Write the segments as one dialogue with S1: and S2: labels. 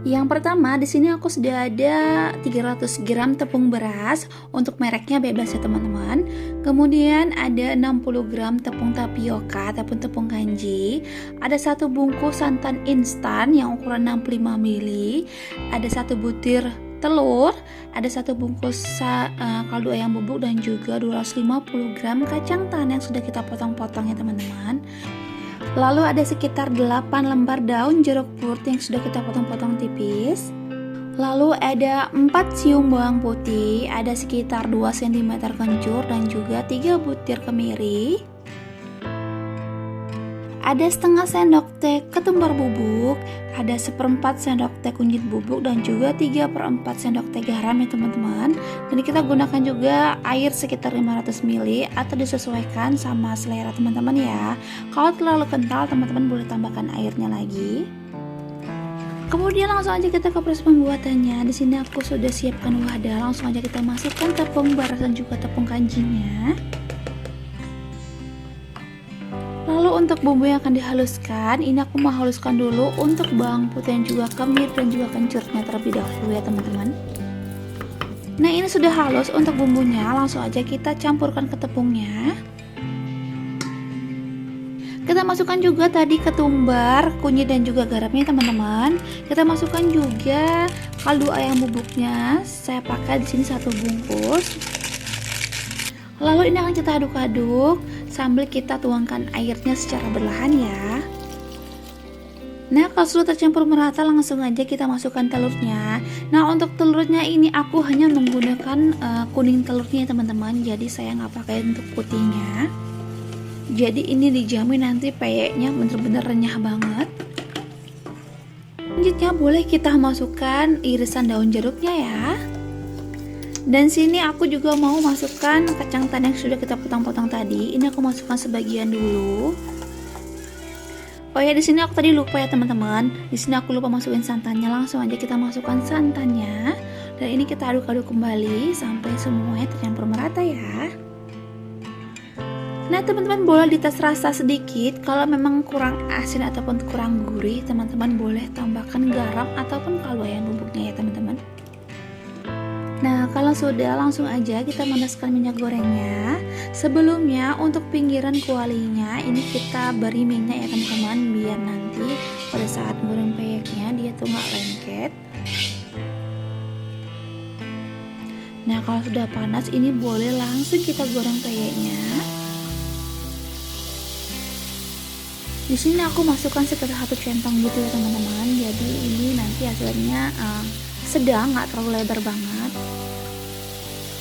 S1: Yang pertama, di sini aku sudah ada 300 gram tepung beras, untuk mereknya bebas ya teman-teman. Kemudian ada 60 gram tepung tapioka ataupun tepung kanji. Ada 1 bungkus santan instan yang ukuran 65 ml. Ada 1 butir telur, ada 1 bungkus kaldu ayam bubuk dan juga 250 gram kacang tanah yang sudah kita potong-potong ya teman-teman. Lalu ada sekitar 8 lembar daun jeruk purut yang sudah kita potong-potong tipis. Lalu ada 4 siung bawang putih, ada sekitar 2 cm kencur dan juga 3 butir kemiri. Ada setengah sendok teh ketumbar bubuk, ada 1/4 sendok teh kunyit bubuk dan juga 3/4 sendok teh garam ya teman-teman. Dan kita gunakan juga air sekitar 500 ml atau disesuaikan sama selera teman-teman ya. Kalau terlalu kental teman-teman boleh tambahkan airnya lagi. Kemudian langsung aja kita ke proses pembuatannya. Di sini aku sudah siapkan wadah, langsung aja kita masukkan tepung beras dan juga tepung kanjinya. Lalu untuk bumbu yang akan dihaluskan, ini aku mau haluskan dulu untuk bawang putih dan juga kemiri dan juga kencurnya terlebih dahulu ya teman-teman. Nah ini sudah halus untuk bumbunya, langsung aja kita campurkan ke tepungnya. Kita masukkan juga tadi ketumbar, kunyit dan juga garamnya teman-teman. Kita masukkan juga kaldu ayam bubuknya. Saya pakai di sini 1 bungkus. Lalu ini akan kita aduk-aduk sambil kita tuangkan airnya secara berlahan ya. Nah kalau sudah tercampur merata langsung aja kita masukkan telurnya. Nah untuk telurnya ini aku hanya menggunakan kuning telurnya teman-teman, jadi saya nggak pakai untuk putihnya. Jadi ini dijamin nanti peyeknya bener-bener renyah banget. Selanjutnya boleh kita masukkan irisan daun jeruknya ya. Dan sini aku juga mau masukkan kacang tanah yang sudah kita potong-potong tadi. Ini aku masukkan sebagian dulu. Oh ya, di sini aku tadi lupa ya teman-teman. Di sini aku lupa masukin santannya. Langsung aja kita masukkan santannya. Dan ini kita aduk-aduk kembali sampai semuanya tercampur merata ya. Nah teman-teman boleh dites rasa sedikit. Kalau memang kurang asin ataupun kurang gurih, teman-teman boleh tambahkan garam ataupun kaldu ayam bubuknya ya teman-teman. Nah kalau sudah langsung aja kita manaskan minyak gorengnya. Sebelumnya untuk pinggiran kualinya ini kita beri minyak ya teman-teman, biar nanti pada saat goreng peyeknya dia tuh nggak lengket. Nah kalau sudah panas ini boleh langsung kita goreng peyeknya. Di sini aku masukkan sekitar 1 centong gitu ya teman-teman. Jadi ini nanti hasilnya sedang, nggak terlalu lebar banget.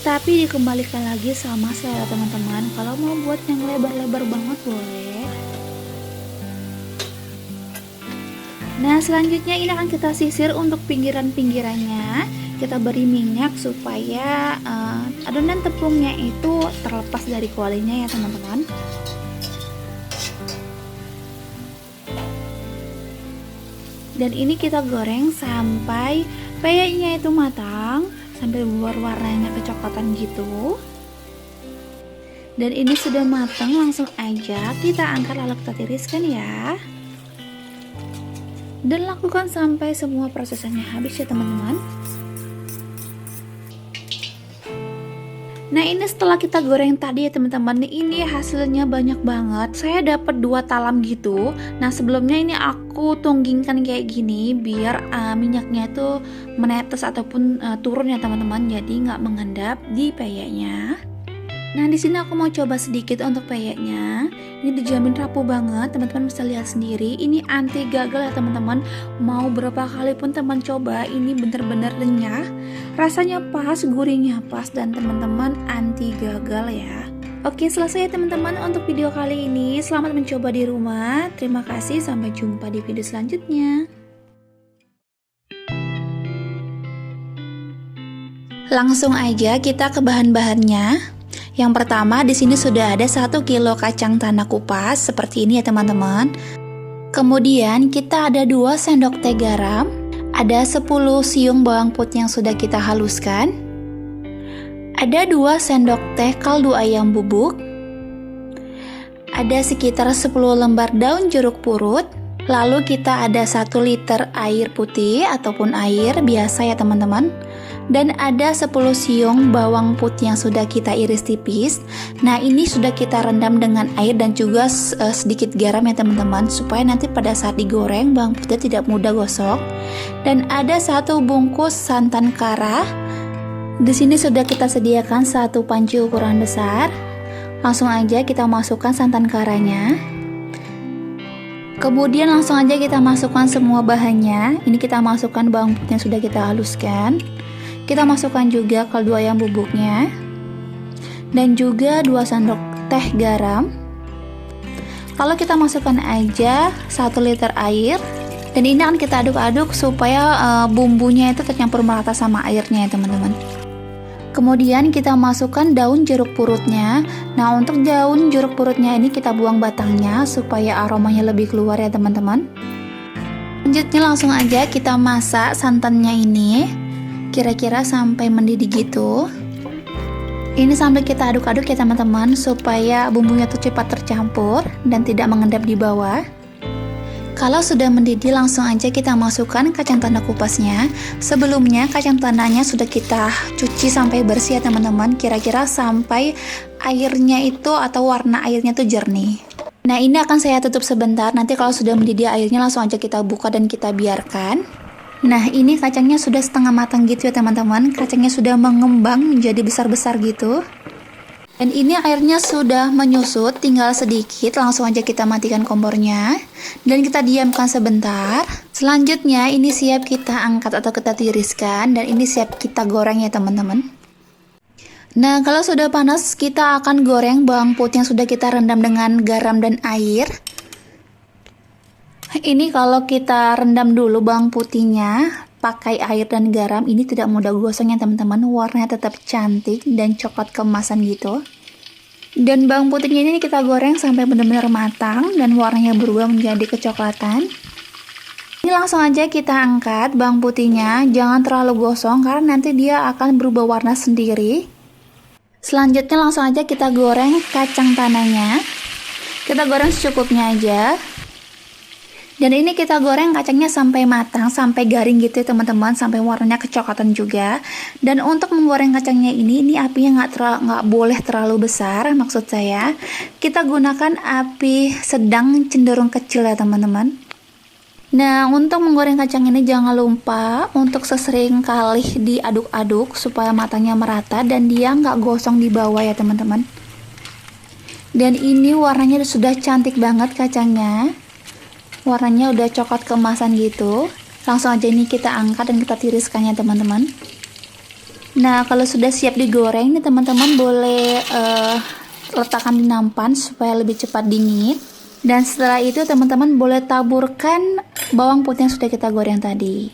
S1: Tapi dikembalikan lagi sama selera teman-teman. Kalau mau buat yang lebar-lebar banget boleh. Nah selanjutnya ini akan kita sisir untuk pinggiran-pinggirannya. Kita beri minyak supaya adonan tepungnya itu terlepas dari kualinya ya teman-teman. Dan ini kita goreng sampai peyeknya itu matang, sampai warnanya kecoklatan gitu. Dan ini sudah matang, langsung aja kita angkat lalu kita tiriskan ya. Dan lakukan sampai semua prosesnya habis ya teman-teman. Nah ini setelah kita goreng tadi ya teman-teman, ini hasilnya banyak banget. Saya dapat 2 talam gitu. Nah sebelumnya ini aku tunggingkan kayak gini biar minyaknya itu menetes ataupun turun ya teman-teman, jadi nggak mengendap di peyeknya. Nah di sini aku mau coba sedikit untuk peyeknya. Ini dijamin rapuh banget, teman-teman bisa lihat sendiri. Ini anti gagal ya teman-teman. Mau berapa kali pun teman coba, ini bener-bener renyah. Rasanya pas, gurihnya pas, dan teman-teman anti gagal ya. Oke, selesai ya teman-teman untuk video kali ini. Selamat mencoba di rumah. Terima kasih, sampai jumpa di video selanjutnya. Langsung aja kita ke bahan-bahannya. Yang pertama di sini sudah ada 1 kilo kacang tanah kupas seperti ini ya teman-teman. Kemudian kita ada 2 sendok teh garam, ada 10 siung bawang putih yang sudah kita haluskan, ada 2 sendok teh kaldu ayam bubuk, ada sekitar 10 lembar daun jeruk purut, Lalu kita ada 1 liter air putih ataupun air biasa ya teman-teman. Dan ada 10 siung bawang putih yang sudah kita iris tipis. Nah ini sudah kita rendam dengan air dan juga sedikit garam ya teman-teman, supaya nanti pada saat digoreng bawang putih tidak mudah gosok. Dan ada 1 bungkus santan kara. Di sini sudah kita sediakan 1 panci ukuran besar. Langsung aja kita masukkan santan karanya. Kemudian langsung aja kita masukkan semua bahannya. Ini kita masukkan bawang putih yang sudah kita haluskan. Kita masukkan juga kaldu ayam bubuknya. Dan juga 2 sendok teh garam. Lalu kita masukkan aja 1 liter air. Dan ini akan kita aduk-aduk supaya bumbunya itu tercampur merata sama airnya ya teman-teman. Kemudian kita masukkan daun jeruk purutnya. Nah untuk daun jeruk purutnya ini kita buang batangnya supaya aromanya lebih keluar ya teman-teman. Selanjutnya langsung aja kita masak santannya ini kira-kira sampai mendidih gitu. Ini sambil kita aduk-aduk ya teman-teman supaya bumbunya tuh cepat tercampur dan tidak mengendap di bawah. Kalau sudah mendidih langsung aja kita masukkan kacang tanah kupasnya. Sebelumnya kacang tanahnya sudah kita cuci sampai bersih ya teman-teman, kira-kira sampai airnya itu atau warna airnya tuh jernih. Nah ini akan saya tutup sebentar, nanti kalau sudah mendidih airnya langsung aja kita buka dan kita biarkan. Nah ini kacangnya sudah setengah matang gitu ya teman-teman, kacangnya sudah mengembang menjadi besar-besar gitu. Dan ini airnya sudah menyusut, tinggal sedikit, langsung aja kita matikan kompornya dan kita diamkan sebentar. Selanjutnya ini siap kita angkat atau kita tiriskan dan ini siap kita goreng ya teman-teman. Nah kalau sudah panas kita akan goreng bawang putih yang sudah kita rendam dengan garam dan air. Ini kalau kita rendam dulu bawang putihnya pakai air dan garam, ini tidak mudah gosongnya teman-teman, warnanya tetap cantik dan coklat keemasan gitu. Dan bawang putihnya ini kita goreng sampai benar-benar matang dan warnanya berubah menjadi kecoklatan. Ini langsung aja kita angkat bawang putihnya, jangan terlalu gosong karena nanti dia akan berubah warna sendiri. Selanjutnya langsung aja kita goreng kacang tanahnya. Kita goreng secukupnya aja. Dan ini kita goreng kacangnya sampai matang, sampai garing gitu ya teman-teman, sampai warnanya kecoklatan juga. Dan untuk menggoreng kacangnya ini apinya nggak boleh terlalu besar, maksud saya. Kita gunakan api sedang cenderung kecil ya teman-teman. Nah untuk menggoreng kacang ini jangan lupa untuk sesering kali diaduk-aduk supaya matangnya merata dan dia nggak gosong di bawah ya teman-teman. Dan ini warnanya sudah cantik banget kacangnya. Warnanya udah coklat keemasan gitu. Langsung aja ini kita angkat dan kita tiriskannya teman-teman. Nah kalau sudah siap digoreng nih teman-teman boleh letakkan di nampan supaya lebih cepat dingin. Dan setelah itu teman-teman boleh taburkan bawang putih yang sudah kita goreng tadi.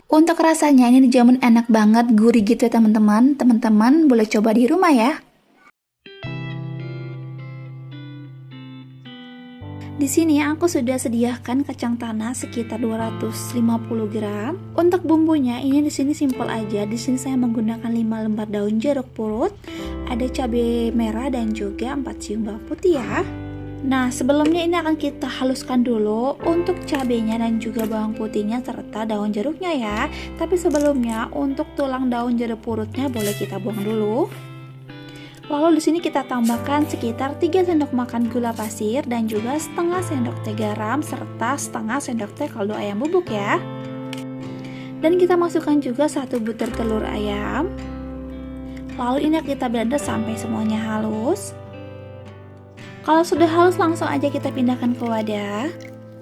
S1: Untuk rasanya ini dijamin enak banget, gurih gitu ya teman-teman. Teman-teman boleh coba di rumah ya. Di sini aku sudah sediakan kacang tanah sekitar 250 gram. Untuk bumbunya ini di sini simpel aja. Di sini saya menggunakan 5 lembar daun jeruk purut, ada cabai merah dan juga 4 siung bawang putih ya. Nah, sebelumnya ini akan kita haluskan dulu untuk cabainya dan juga bawang putihnya serta daun jeruknya ya. Tapi sebelumnya untuk tulang daun jeruk purutnya boleh kita buang dulu. Lalu di sini kita tambahkan sekitar 3 sendok makan gula pasir dan juga setengah sendok teh garam serta setengah sendok teh kaldu ayam bubuk ya. Dan kita masukkan juga 1 butir telur ayam. Lalu ini kita blender sampai semuanya halus. Kalau sudah halus langsung aja kita pindahkan ke wadah.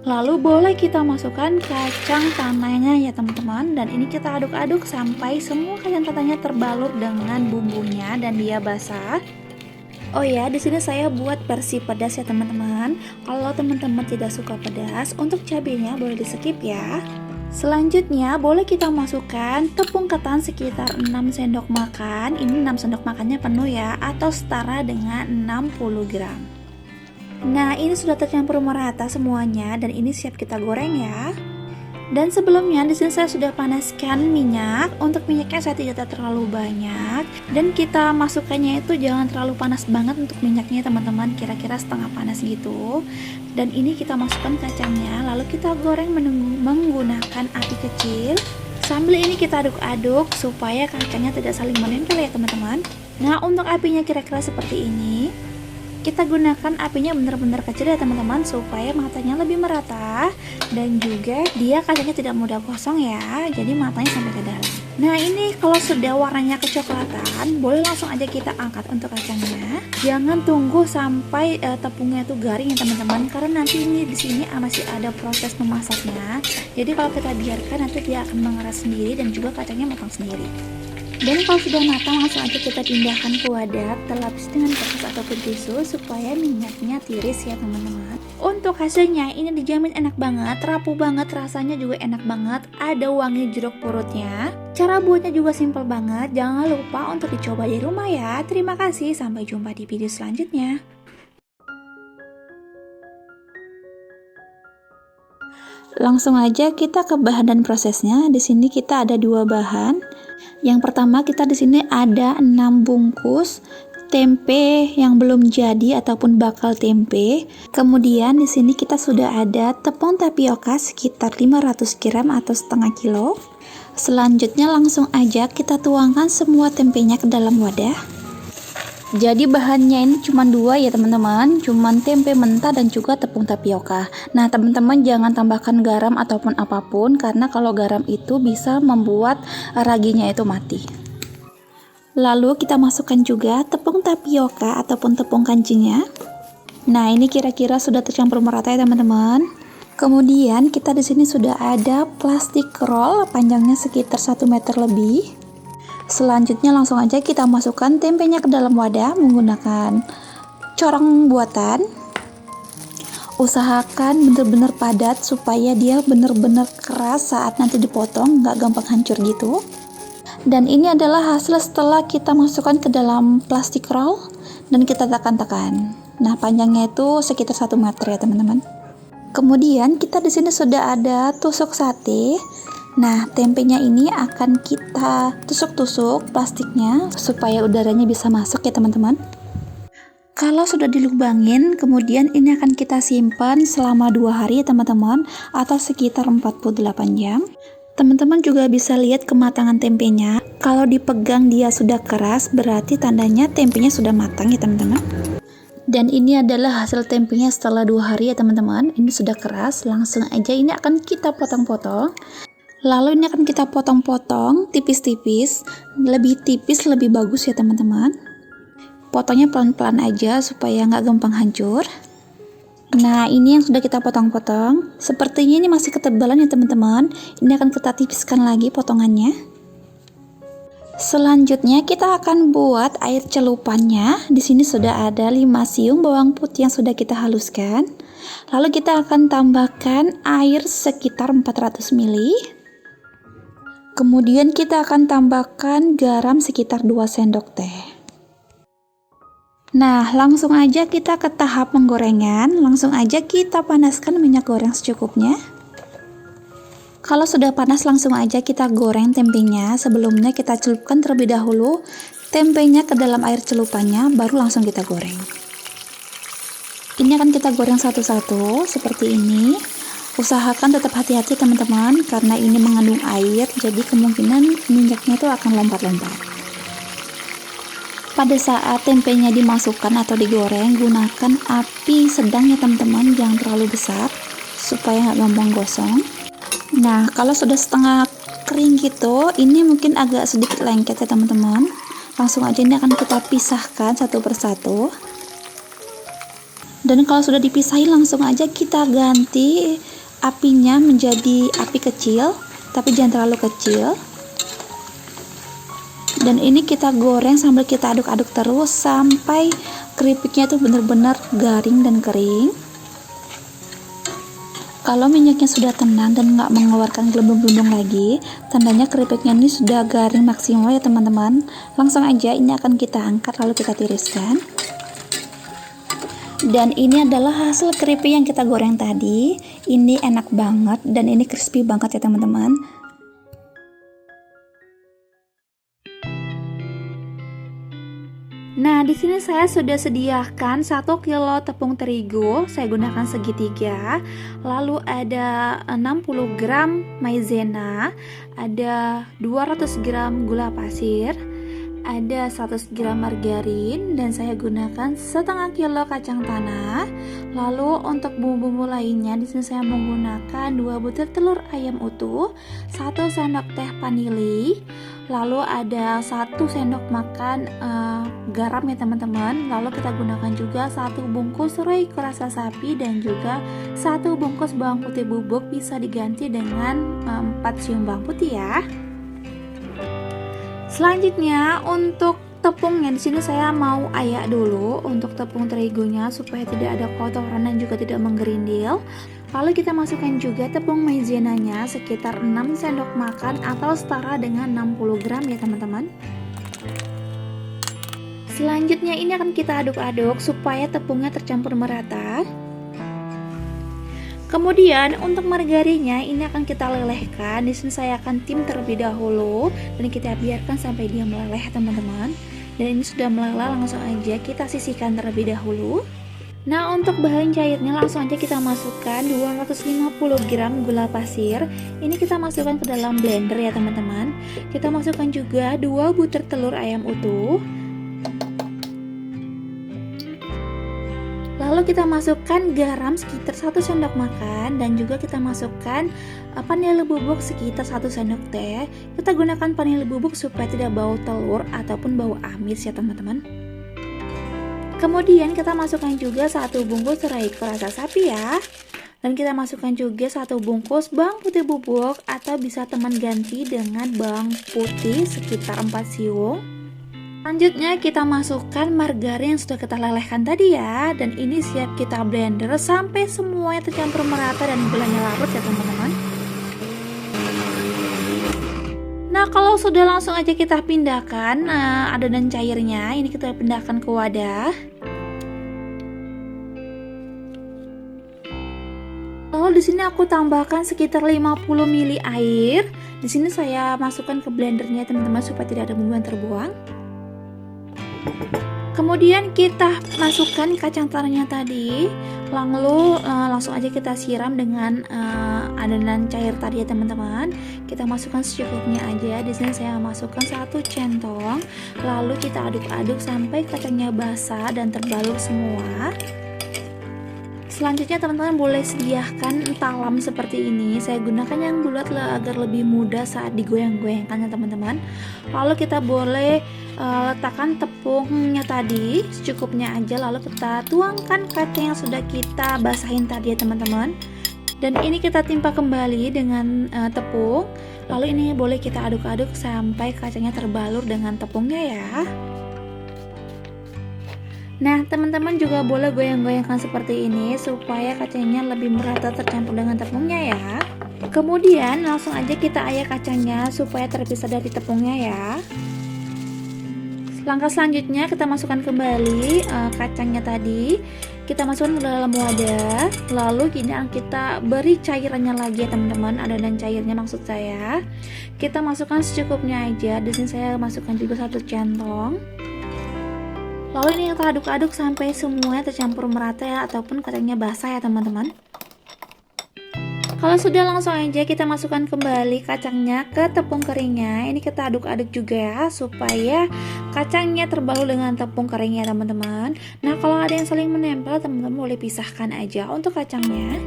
S1: Lalu boleh kita masukkan kacang tanahnya ya teman-teman, dan ini kita aduk-aduk sampai semua kacang tanahnya terbalut dengan bumbunya dan dia basah. Oh ya, di sini saya buat versi pedas ya teman-teman. Kalau teman-teman tidak suka pedas, untuk cabenya boleh di-skip ya. Selanjutnya boleh kita masukkan tepung ketan sekitar 6 sendok makan. Ini 6 sendok makannya penuh ya, atau setara dengan 60 gram. Nah ini sudah tercampur merata semuanya dan ini siap kita goreng ya. Dan sebelumnya di sini saya sudah panaskan minyak. Untuk minyaknya saya tidak terlalu banyak, dan kita masukkannya itu jangan terlalu panas banget untuk minyaknya teman-teman, kira-kira setengah panas gitu. Dan ini kita masukkan kacangnya, lalu kita goreng menggunakan api kecil. Sambil ini kita aduk-aduk supaya kacangnya tidak saling menempel ya teman-teman. Nah, untuk apinya kira-kira seperti ini. Kita gunakan apinya benar-benar kecil ya teman-teman, supaya matanya lebih merata, dan juga dia kacangnya tidak mudah gosong ya, jadi matanya sampai ke dalam. Nah, ini kalau sudah warnanya kecoklatan, boleh langsung aja kita angkat untuk kacangnya. Jangan tunggu sampai tepungnya itu garing ya teman-teman, karena nanti ini di sini masih ada proses memasaknya. Jadi kalau kita biarkan, nanti dia akan mengeras sendiri dan juga kacangnya matang sendiri. Dan kalau sudah matang, langsung aja kita pindahkan ke wadah, terlapis dengan kertas ataupun tisu supaya minyaknya tiris ya teman-teman. Untuk hasilnya ini dijamin enak banget, rapuh banget, rasanya juga enak banget, ada wangi jeruk purutnya. Cara buatnya juga simple banget, jangan lupa untuk dicoba di rumah ya. Terima kasih, sampai jumpa di video selanjutnya. Langsung aja kita ke bahan dan prosesnya. Di sini kita ada 2 bahan. Yang pertama, kita di sini ada 6 bungkus tempe yang belum jadi ataupun bakal tempe. Kemudian di sini kita sudah ada tepung tapioka sekitar 500 gram atau setengah kilo. Selanjutnya langsung aja kita tuangkan semua tempenya ke dalam wadah. Jadi bahannya ini cuma 2 ya teman-teman, cuma tempe mentah dan juga tepung tapioka. Nah teman-teman jangan tambahkan garam ataupun apapun, karena kalau garam itu bisa membuat raginya itu mati. Lalu kita masukkan juga tepung tapioka ataupun tepung kancingnya. Nah ini kira-kira sudah tercampur merata ya teman-teman. Kemudian kita di sini sudah ada plastik roll panjangnya sekitar 1 meter lebih. Selanjutnya langsung aja kita masukkan tempenya ke dalam wadah menggunakan corong buatan. Usahakan benar-benar padat supaya dia benar-benar keras saat nanti dipotong, nggak gampang hancur gitu. Dan ini adalah hasil setelah kita masukkan ke dalam plastik roll dan kita tekan-tekan. Nah panjangnya itu sekitar 1 meter ya teman-teman. Kemudian kita di sini sudah ada tusuk sate. Nah, tempenya ini akan kita tusuk-tusuk plastiknya supaya udaranya bisa masuk ya teman-teman. Kalau sudah dilubangin, kemudian ini akan kita simpan selama 2 hari ya teman-teman, atau sekitar 48 jam. Teman-teman juga bisa lihat kematangan tempenya. Kalau dipegang dia sudah keras, berarti tandanya tempenya sudah matang ya teman-teman. Dan ini adalah hasil tempenya setelah 2 hari ya teman-teman. Ini sudah keras, langsung aja ini akan kita potong-potong. Lalu ini akan kita potong-potong tipis-tipis, lebih tipis lebih bagus ya teman-teman. Potongnya pelan-pelan aja supaya nggak gampang hancur. Nah ini yang sudah kita potong-potong, sepertinya ini masih ketebalan ya teman-teman. Ini akan kita tipiskan lagi potongannya. Selanjutnya kita akan buat air celupannya. Di sini sudah ada 5 siung bawang putih yang sudah kita haluskan. Lalu kita akan tambahkan air sekitar 400 ml. Kemudian kita akan tambahkan garam sekitar 2 sendok teh. Nah, langsung aja kita ke tahap penggorengan. Langsung aja kita panaskan minyak goreng secukupnya. Kalau sudah panas, langsung aja kita goreng tempenya. Sebelumnya kita celupkan terlebih dahulu tempenya ke dalam air celupannya, baru langsung kita goreng. Ini akan kita goreng satu-satu seperti ini. Usahakan tetap hati-hati teman-teman, karena ini mengandung air, jadi kemungkinan minyaknya itu akan lompat-lompat. Pada saat tempenya dimasukkan atau digoreng, gunakan api sedang ya teman-teman, jangan terlalu besar supaya nggak gampang gosong. Nah kalau sudah setengah kering gitu, ini mungkin agak sedikit lengket ya teman-teman. Langsung aja ini akan kita pisahkan satu persatu. Dan kalau sudah dipisahin, langsung aja kita ganti apinya menjadi api kecil, tapi jangan terlalu kecil. Dan ini kita goreng sambil kita aduk-aduk terus sampai keripiknya itu benar-benar garing dan kering. Kalau minyaknya sudah tenang dan nggak mengeluarkan gelembung-gelembung lagi, tandanya keripiknya ini sudah garing maksimal ya teman-teman. Langsung aja ini akan kita angkat lalu kita tiriskan. Dan ini adalah hasil keripik yang kita goreng tadi. Ini enak banget dan ini crispy banget ya teman-teman. Nah, di sini saya sudah sediakan 1 kilo tepung terigu, saya gunakan segitiga. Lalu ada 60 gram maizena, ada 200 gram gula pasir, ada 100 gram margarin, dan saya gunakan setengah kilo kacang tanah. Lalu untuk bumbu-bumbu lainnya di sini saya menggunakan 2 butir telur ayam utuh, 1 sendok teh vanili, lalu ada 1 sendok makan garam ya teman-teman. Lalu kita gunakan juga 1 bungkus roiko rasa sapi dan juga 1 bungkus bawang putih bubuk, bisa diganti dengan 4 siung bawang putih ya. Selanjutnya untuk tepungnya di sini saya mau ayak dulu untuk tepung terigunya supaya tidak ada kotoran dan juga tidak menggerindil. Lalu kita masukkan juga tepung maizenanya sekitar 6 sendok makan atau setara dengan 60 gram ya teman-teman. Selanjutnya ini akan kita aduk-aduk supaya tepungnya tercampur merata. Kemudian untuk margarinnya ini akan kita lelehkan. Di sini saya akan tim terlebih dahulu dan kita biarkan sampai dia meleleh teman-teman. Dan ini sudah meleleh, langsung aja kita sisihkan terlebih dahulu. Nah, untuk bahan cairnya langsung aja kita masukkan 250 gram gula pasir. Ini kita masukkan ke dalam blender ya teman-teman. Kita masukkan juga 2 butir telur ayam utuh. Lalu kita masukkan garam sekitar 1 sendok makan dan juga kita masukkan vanili bubuk sekitar 1 sendok teh. Kita gunakan vanili bubuk supaya tidak bau telur ataupun bau amis ya teman-teman. Kemudian kita masukkan juga 1 bungkus roiko rasa sapi ya. Dan kita masukkan juga 1 bungkus bawang putih bubuk atau bisa teman ganti dengan bawang putih sekitar 4 siung. Selanjutnya kita masukkan margarin yang sudah kita lelehkan tadi ya. Dan ini siap kita blender sampai semuanya tercampur merata dan gulanya larut ya teman-teman. Nah, kalau sudah langsung aja kita pindahkan adonan cairnya. Ini kita pindahkan ke wadah. Lalu di sini aku tambahkan sekitar 50 ml air. Di sini saya masukkan ke blendernya teman-teman supaya tidak ada bumbu yang terbuang. Kemudian kita masukkan kacang tanahnya tadi. Lalu langsung aja kita siram dengan adonan cair tadi ya teman-teman. Kita masukkan secukupnya aja. Di sini saya masukkan 1 centong. Lalu kita aduk-aduk sampai kacangnya basah dan terbalur semua. Selanjutnya teman-teman boleh sediakan talam seperti ini. Saya gunakan yang bulat agar lebih mudah saat digoyang-goyangkan ya teman-teman. Lalu kita boleh letakkan tepungnya tadi secukupnya aja. Lalu kita tuangkan kacang yang sudah kita basahin tadi ya teman-teman. Dan ini kita timpa kembali dengan tepung. Lalu ini boleh kita aduk-aduk sampai kacangnya terbalur dengan tepungnya ya. Nah, teman-teman juga boleh goyang-goyangkan seperti ini supaya kacangnya lebih merata tercampur dengan tepungnya ya. Kemudian langsung aja kita ayak kacangnya supaya terpisah dari tepungnya ya. Langkah selanjutnya kita masukkan kembali kacangnya tadi. Kita masukkan ke dalam wadah. Lalu kita beri cairannya lagi ya teman-teman, adonan cairnya maksud saya. Kita masukkan secukupnya aja. Di sini saya masukkan juga 1 centong. Lalu ini kita aduk-aduk sampai semuanya tercampur merata ya, ataupun kacangnya basah ya teman-teman. Kalau sudah langsung aja kita masukkan kembali kacangnya ke tepung keringnya. Ini kita aduk-aduk juga ya supaya kacangnya terbalur dengan tepung keringnya teman-teman. Nah, kalau ada yang saling menempel teman-teman boleh pisahkan aja untuk kacangnya.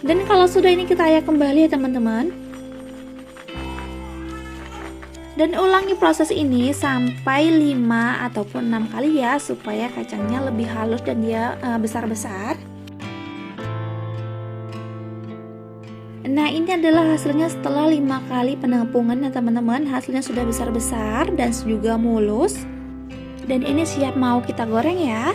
S1: Dan kalau sudah ini kita ayak kembali ya teman-teman. Dan ulangi proses ini sampai 5 ataupun 6 kali ya supaya kacangnya lebih halus dan dia besar-besar. Nah, ini adalah hasilnya setelah 5 kali penampungan ya teman-teman. Hasilnya sudah besar-besar dan juga mulus. Dan ini siap mau kita goreng ya.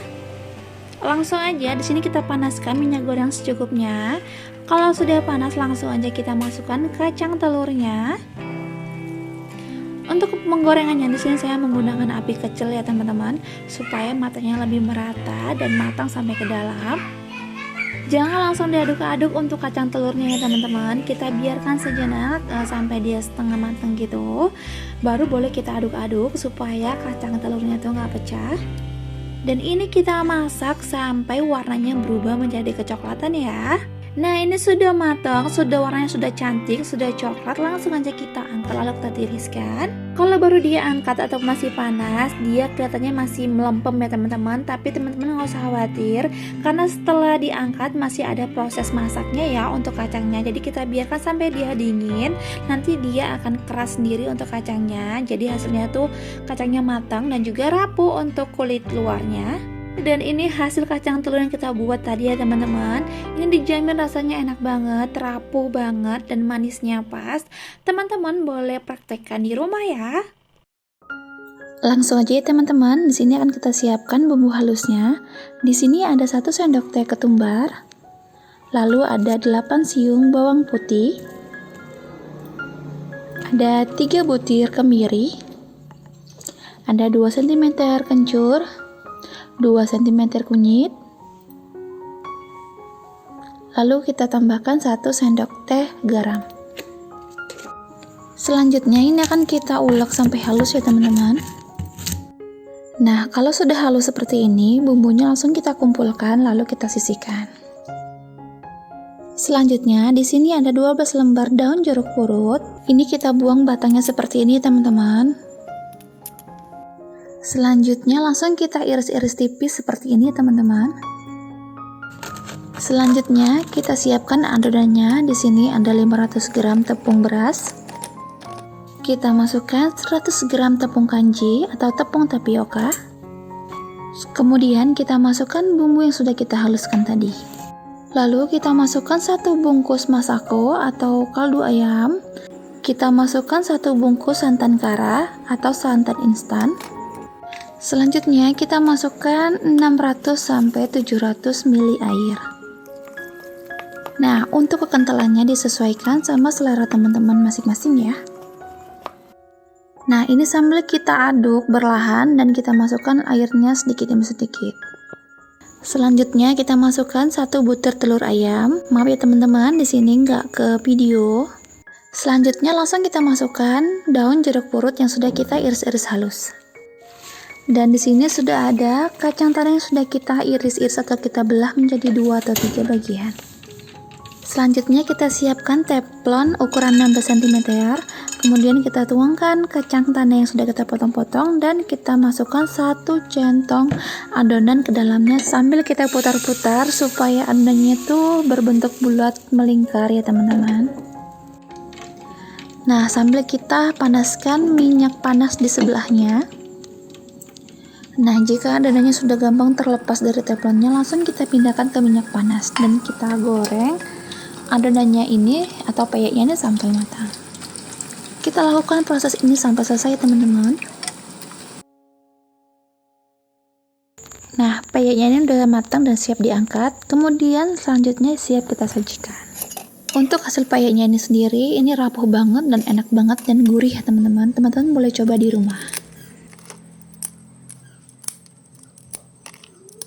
S1: Langsung aja di sini kita panaskan minyak goreng secukupnya. Kalau sudah panas langsung aja kita masukkan kacang telurnya. Untuk penggorengannya di sini saya menggunakan api kecil ya teman-teman, supaya matangnya lebih merata dan matang sampai ke dalam. Jangan langsung diaduk-aduk untuk kacang telurnya ya teman-teman. Kita biarkan sejenak sampai dia setengah matang gitu. Baru boleh kita aduk-aduk supaya kacang telurnya tuh nggak pecah. Dan ini kita masak sampai warnanya berubah menjadi kecoklatan ya. Nah ini sudah matang, sudah warnanya sudah cantik, sudah coklat. Langsung aja kita angkat lalu kita tiriskan. Kalau baru dia angkat atau masih panas, dia kelihatannya masih melempem ya teman-teman. Tapi teman-teman nggak usah khawatir, karena setelah diangkat masih ada proses masaknya ya untuk kacangnya. Jadi kita biarkan sampai dia dingin, nanti dia akan keras sendiri untuk kacangnya. Jadi hasilnya tuh kacangnya matang dan juga rapuh untuk kulit luarnya. Dan ini hasil kacang telur yang kita buat tadi ya teman-teman. Ini dijamin rasanya enak banget, rapuh banget, dan manisnya pas. Teman-teman boleh praktekkan di rumah ya. Langsung aja ya teman-teman. Di sini akan kita siapkan bumbu halusnya. Di sini ada 1 sendok teh ketumbar. Lalu ada 8 siung bawang putih. Ada 3 butir kemiri. Ada 2 cm kencur. 2 cm kunyit, lalu kita tambahkan 1 sendok teh garam. Selanjutnya ini akan kita ulek sampai halus ya teman-teman. Nah kalau sudah halus seperti ini, bumbunya langsung kita kumpulkan lalu kita sisihkan. Selanjutnya di sini ada 12 lembar daun jeruk purut. Ini kita buang batangnya seperti ini teman-teman. Selanjutnya langsung kita iris-iris tipis seperti ini teman-teman. Selanjutnya kita siapkan adonannya. Di sini ada 500 gram tepung beras. Kita masukkan 100 gram tepung kanji atau tepung tapioka. Kemudian kita masukkan bumbu yang sudah kita haluskan tadi. Lalu kita masukkan 1 bungkus masako atau kaldu ayam. Kita masukkan 1 bungkus santan kara atau santan instan. Selanjutnya kita masukkan 600 sampai 700 ml air. Nah, untuk kekentalannya disesuaikan sama selera teman-teman masing-masing ya. Nah, ini sambil kita aduk berlahan dan kita masukkan airnya sedikit demi sedikit. Selanjutnya kita masukkan 1 butir telur ayam. Maaf ya teman-teman, di sini nggak ke video. Selanjutnya langsung kita masukkan daun jeruk purut yang sudah kita iris-iris halus. Dan di sini sudah ada kacang tanah yang sudah kita iris-iris atau kita belah menjadi 2 atau 3 bagian. Selanjutnya kita siapkan teflon ukuran 16 cm. Kemudian kita tuangkan kacang tanah yang sudah kita potong-potong dan kita masukkan 1 centong adonan ke dalamnya sambil kita putar-putar supaya adonannya itu berbentuk bulat melingkar ya teman-teman. Nah, sambil kita panaskan minyak panas di sebelahnya. Nah, jika adonannya sudah gampang terlepas dari teflonnya, langsung kita pindahkan ke minyak panas dan kita goreng adonannya ini atau peyeknya ini sampai matang. Kita lakukan proses ini sampai selesai teman-teman. Nah, peyeknya ini udah matang dan siap diangkat. Kemudian selanjutnya siap kita sajikan. Untuk hasil peyeknya ini sendiri, ini rapuh banget dan enak banget dan gurih ya teman-teman. Teman-teman boleh coba di rumah.